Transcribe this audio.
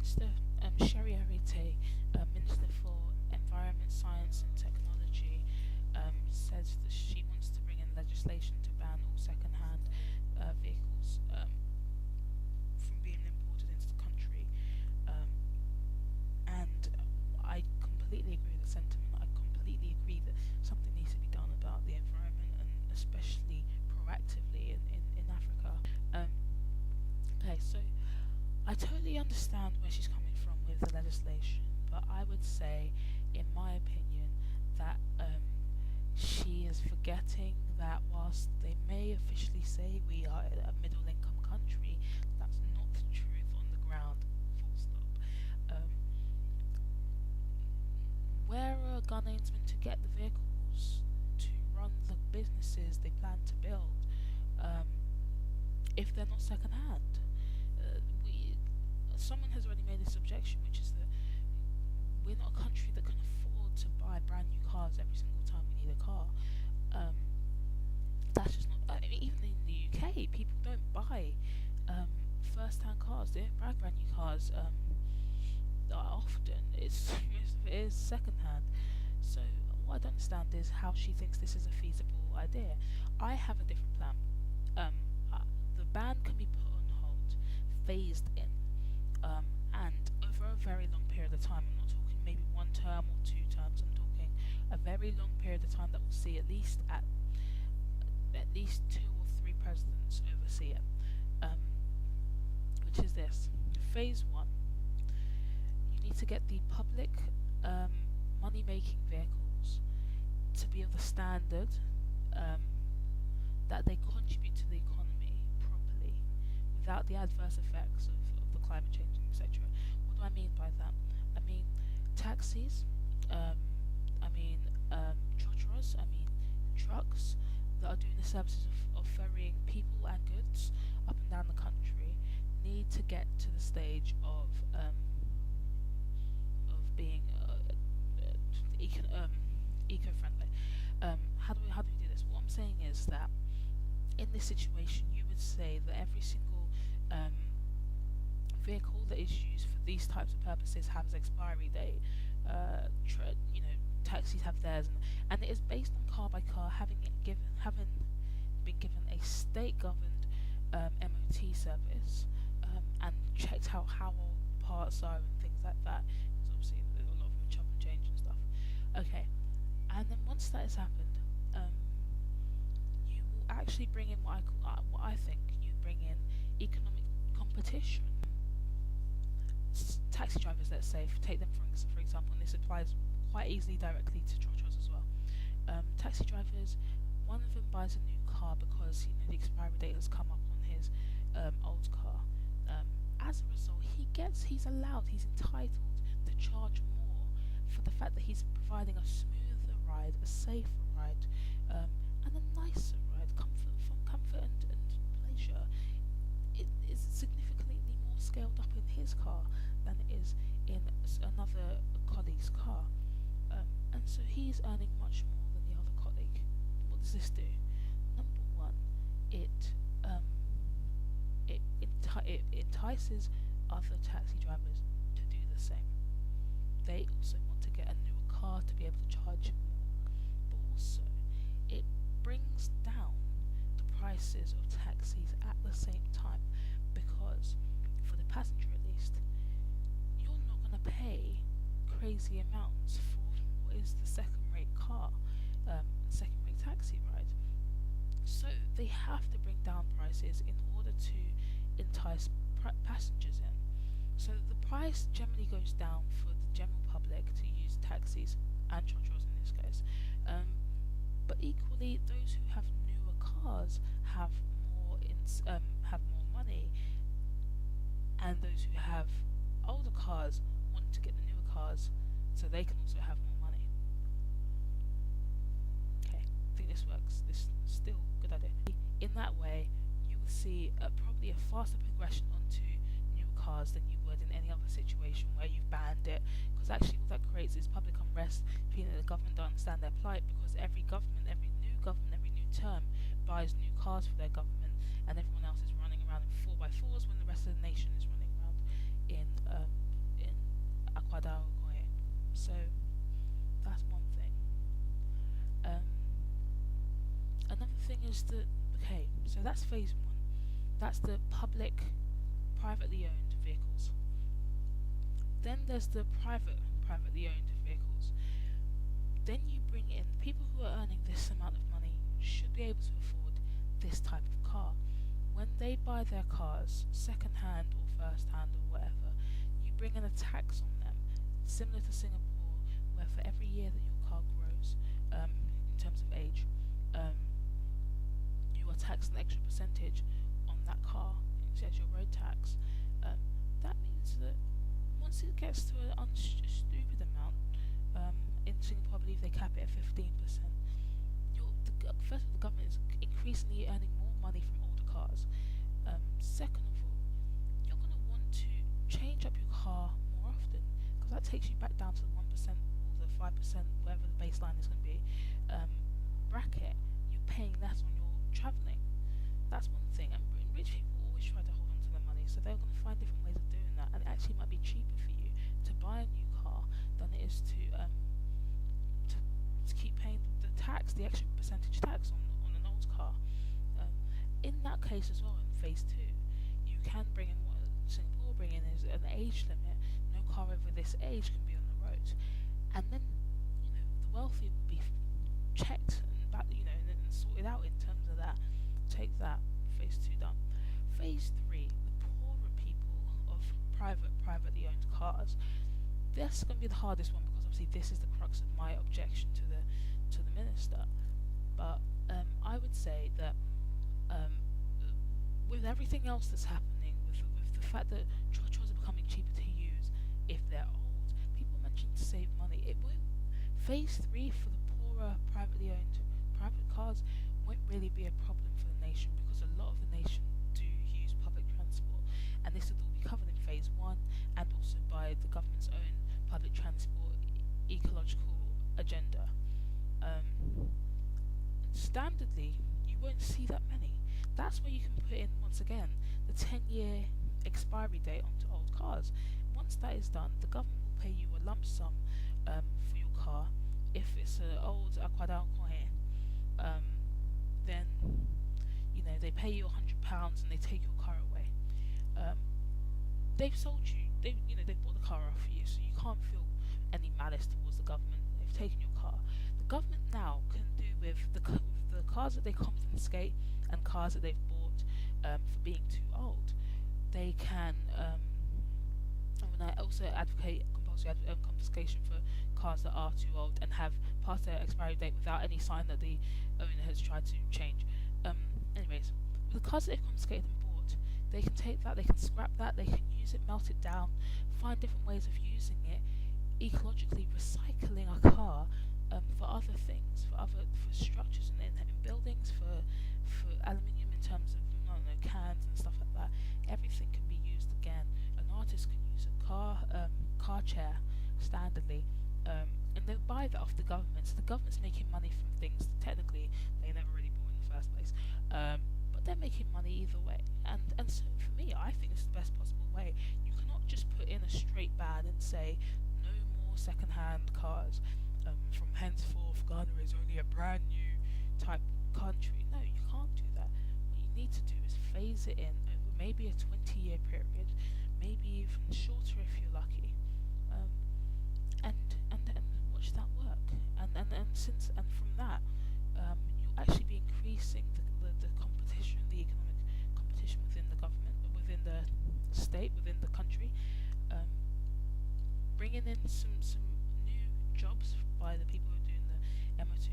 Minister Sherry Arite, Minister for Environment, Science and Technology, says that she wants to bring in legislation to ban all second-hand vehicles from being imported into the country. Um, and I completely agree with the sentiment. I completely agree that something needs to be done about the environment, and especially proactively in Africa. Um, okay, so I totally understand where she's coming from with the legislation, but I would say, in my opinion, that she is forgetting that whilst they may officially say we are a middle income country, that's not the truth on the ground, full stop. Um, where are Ghanaians meant to get the vehicles to run the businesses they plan to build um, if they're not second hand? Someone has already made this objection, which is that we're not a country that can afford to buy brand new cars every single time we need a car. Um, that's just not. I mean, even in the UK, people don't buy first-hand cars. They don't buy brand new cars often. It is second-hand. So what I don't understand is how she thinks this is a feasible idea. I have a different plan. The ban can be put on hold, phased in. And over a very long period of time, I'm not talking maybe one term or two terms, I'm talking a very long period of time that will see at least two or three presidents oversee it. Which is this. Phase one, you need to get the public money-making vehicles to be of the standard that they contribute to the economy properly without the adverse effects of the climate change, etc. What do I mean by that? I mean taxis, I mean trotros, I mean trucks that are doing the services of ferrying people and goods up and down the country need to get to the stage of being eco-friendly. How do we do this? What I'm saying is that in this situation, you would say that every single vehicle that is used for these types of purposes has expiry date. Taxis have theirs, and it is based on car by car, having been given a state-governed MOT service, and checked how old parts are and things like that. Because obviously there's a lot of chop and change and stuff. Okay, and then once that has happened, you will actually bring in what I think you bring in economic competition. Taxi drivers, let's say, take them for example, and this applies quite easily directly to trotros as well. Taxi drivers, one of them buys a new car because the expiry date has come up on his old car. As a result, he's entitled to charge more for the fact that he's providing a smoother ride, a safer ride, and a nicer ride, comfort and pleasure. It is significantly more scaled up in his car than it is in another colleague's car, and so he's earning much more than the other colleague. What does this do? Number one, it entices other taxi drivers to do the same. They also want to get a newer car to be able to charge more, but also it brings down the prices of taxis at the same time, because for the passenger at least, you're not going to pay crazy amounts for what is the second-rate car, second-rate taxi ride. So they have to bring down prices in order to entice passengers in. So the price generally goes down for the general public to use taxis and trotros in this case. But equally, those who have newer cars have more money, and those who have older cars want to get the newer cars so they can also have more money. Okay, I think this works. This is still a good idea. In that way, you will see probably a faster progression onto new cars than you would in any other situation where you've banned it, because actually what that creates is public unrest, feeling that the government don't understand their plight, because every new term buys new cars for their government, and everyone else is running around in 4x4s when the rest of the nation is running around in So that's one thing. Um, Another thing is that, okay, so that's phase one. That's the public, privately owned vehicles. Then there's the privately owned vehicles. Then you bring in people who are earning this amount of money should be able to afford this type of car. When they buy their cars, second hand or first hand or whatever, you bring in a tax on them, similar to Singapore, where for every year that your car grows, in terms of age, you are taxed an extra percentage on that car, as your road tax. That means that once it gets to an stupid amount, in Singapore, I believe they cap it at 15%. First of all, the government is increasingly earning more money from older cars. Second of all, you're going to want to change up your car more often, because that takes you back down to the 1% or the 5%, whatever the baseline is going to be, bracket. You're paying less on your travelling. That's one thing. And rich people always try to hold on to their money, so they're going to find different ways of doing that. And it actually might be cheaper for you to buy a new car than it is to keep paying the tax, the extra percentage tax on an old car. In that case as well, in phase two, you can bring in what Singapore bring in is an age limit. No car over this age can be on the road, and then the wealthy will be checked and and sorted out in terms of that. Take that, phase two done. Phase three, the poorer people of privately owned cars. This is going to be the hardest one, because obviously this is the crux of my objection to the minister. But I would say that with everything else that's happening, with the fact that chos are becoming cheaper to use if they're old, people mention to save money. Phase three for the poorer privately owned private cars won't really be a problem for the nation, because a lot of the nation do use public transport, and this will all be covered in phase one, and also by the government's own public transport ecological agenda. Standardly, you won't see that many. That's where you can put in, once again, the 10-year expiry date onto old cars. Once that is done, the government will pay you a lump sum for your car. If it's an old Aquadal coin, then they pay you £100 and they take your car away. They've sold you. They bought the car off for you, so you can't feel any malice towards the government. They've taken your car. The government now can do with the cars that they confiscate and cars that they've bought for being too old. They can, and I also advocate compulsory confiscation for cars that are too old and have passed their expiry date without any sign that the owner has tried to change. Anyways, with the cars that they've confiscated and bought, they can take that, they can scrap that, they can use it, melt it down, find different ways of using it, ecologically recycling a car for other things, for structures and in buildings, for aluminium in terms of cans and stuff like that. Everything can be used again. An artist can use a car chair standardly, and they'll buy that off the government. So the government's making money from things technically they never really bought in the first place, but they're making money either way. And so for me, I think it's the best possible way. You cannot just put in a straight ban and say no more second-hand cars. From henceforth, Ghana is only a brand new type country. No, you can't do that. What you need to do is phase it in over maybe a 20-year period, maybe even shorter if you're lucky, and watch that work. And from that, you'll actually be increasing the competition, the economic competition within the government, within the state, within the country, bringing in some new jobs by the people who are doing the MO2